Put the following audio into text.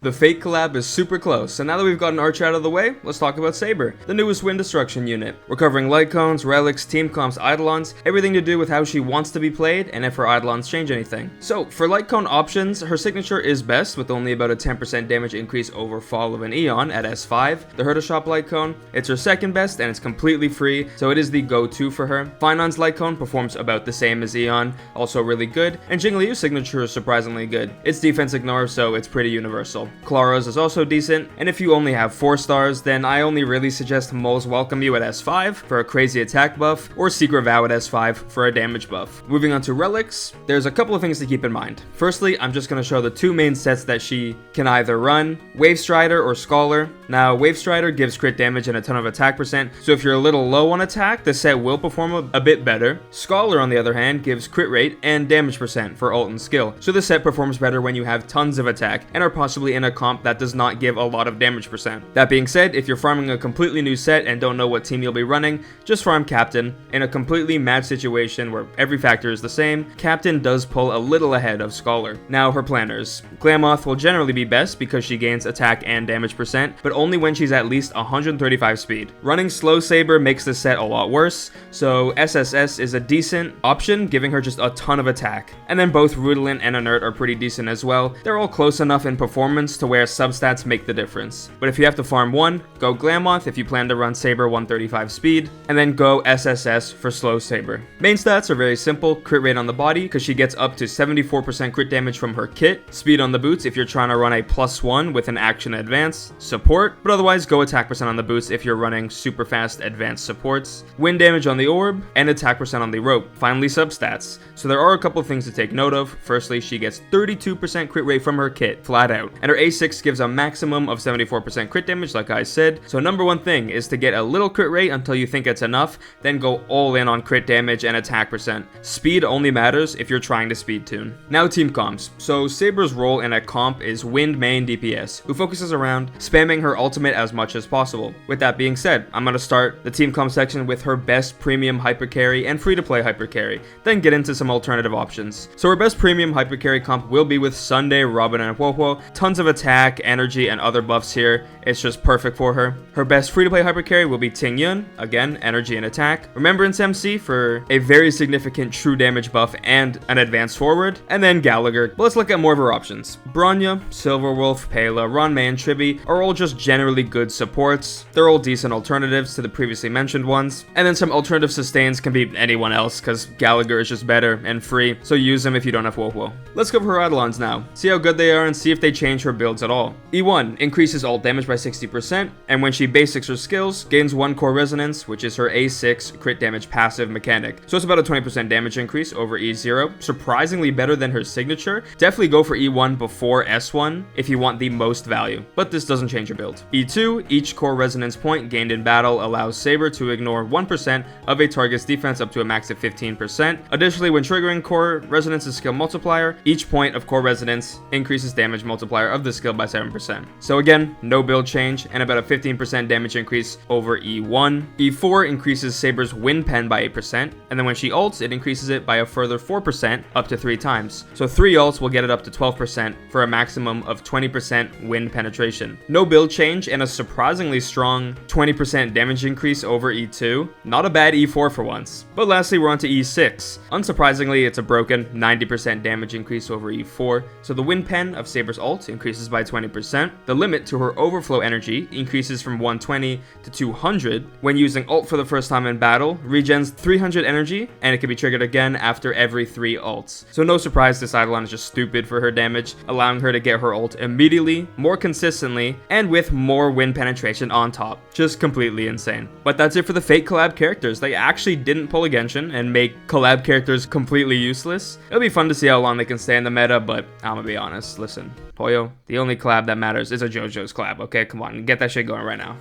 The Fate collab is super close, so now that we've gotten Archer out of the way, let's talk about Saber, the newest Wind Destruction unit. We're covering Lightcones, Relics, Teamcomps, Eidolons, everything to do with how she wants to be played, and if her Eidolons change anything. So, for Lightcone options, her signature is best, with only about a 10% damage increase over Fall of an Eon at S5. The Herta Shop Lightcone, it's her second best, and it's completely free, so it is the go-to for her. Finon's Lightcone performs about the same as Eon, also really good, and Jingliu's signature is surprisingly good. It's defense ignore, so it's pretty universal. Clara's is also decent, and if you only have 4 stars, then I only really suggest Mole's Welcome You at S5 for a crazy attack buff, or Secret Vow at S5 for a damage buff. Moving on to Relics, there's a couple of things to keep in mind. Firstly, I'm just going to show the 2 main sets that she can either run, Wave Strider or Scholar. Now, Wave Strider gives crit damage and a ton of attack percent, so if you're a little low on attack, the set will perform a bit better. Scholar, on the other hand, gives crit rate and damage percent for ult and skill, so the set performs better when you have tons of attack and are possibly in a comp that does not give a lot of damage percent. That being said, if you're farming a completely new set and don't know what team you'll be running, just farm Captain. In a completely matched situation where every factor is the same, Captain does pull a little ahead of Scholar. Now, her planners. Glamoth will generally be best because she gains attack and damage percent, but only when she's at least 135 speed. Running Slow Saber makes the set a lot worse, so SSS is a decent option, giving her just a ton of attack. And then both Rudolin and Inert are pretty decent as well. They're all close enough in performance to where substats make the difference. But if you have to farm one, go Glamoth if you plan to run Saber 135 speed, and then go SSS for Slow Saber. Main stats are very simple: crit rate on the body, because she gets up to 74% crit damage from her kit, speed on the boots if you're trying to run a +1 with an action advance, support, but otherwise go attack percent on the boots if you're running super fast advanced supports, wind damage on the orb, and attack percent on the rope. Finally, substats. So there are a couple things to take note of. Firstly, she gets 32% crit rate from her kit, flat out, and her A6 gives a maximum of 74% crit damage, like I said. So number one thing is to get a little crit rate until you think it's enough, then go all in on crit damage and attack percent. Speed only matters if you're trying to speed tune. Now, team comps. So Saber's role in a comp is Wind main DPS, who focuses around spamming her ultimate as much as possible. With that being said, I'm going to start the team comp section with her best premium hyper carry and free to play hyper carry, then get into some alternative options. So her best premium hyper carry comp will be with Sunday, Robin, and Wowo. Tons of attack, energy, and other buffs here. It's just perfect for her. Her best free to play hyper carry will be Ting Yun, again, energy and attack. Remembrance MC for a very significant true damage buff and an advance forward. And then Gallagher. But let's look at more of her options. Bronya, Silverwolf, Pela, Ronmei, and Chibi are all just generally good supports. They're all decent alternatives to the previously mentioned ones. And then some alternative sustains can be anyone else, because Gallagher is just better and free, so use them if you don't have Wowo. Let's go for her Eidolons now. See how good they are and see if they change her builds at all. E1 increases ult damage by 60%, and when she basics her skills, gains 1 core resonance, which is her A6 crit damage passive mechanic. So it's about a 20% damage increase over E0, surprisingly better than her signature. Definitely go for E1 before S1 if you want the most value, but this doesn't change your build. E2, each core resonance point gained in battle allows Saber to ignore 1% of a target's defense up to a max of 15%. Additionally, when triggering core resonance's skill multiplier, each point of core resonance increases damage multiplier of the skill by 7%. So again, no build change and about a 15% damage increase over E1. E4 increases Saber's wind pen by 8%, and then when she ults, it increases it by a further 4% up to 3 times. So 3 ults will get it up to 12% for a maximum of 20% wind penetration. No build change and a surprisingly strong 20% damage increase over E2. Not a bad E4 for once. But lastly, we're on to E6. Unsurprisingly, it's a broken 90% damage increase over E4, so the wind pen of Saber's ult increases by 20%. The limit to her overflow energy increases from 120 to 200. When using ult for the first time in battle, regens 300 energy, and it can be triggered again after every 3 ults. So no surprise this Eidolon is just stupid for her damage, allowing her to get her ult immediately, more consistently, and with more wind penetration on top. Just completely insane. But that's it for the Fate collab characters. They actually didn't pull a Genshin and make collab characters completely useless. It'll be fun to see how long they can stay in the meta, but I'm gonna be honest, listen, Poyo, the only collab that matters is a JoJo's collab, okay? Come on, get that shit going right now.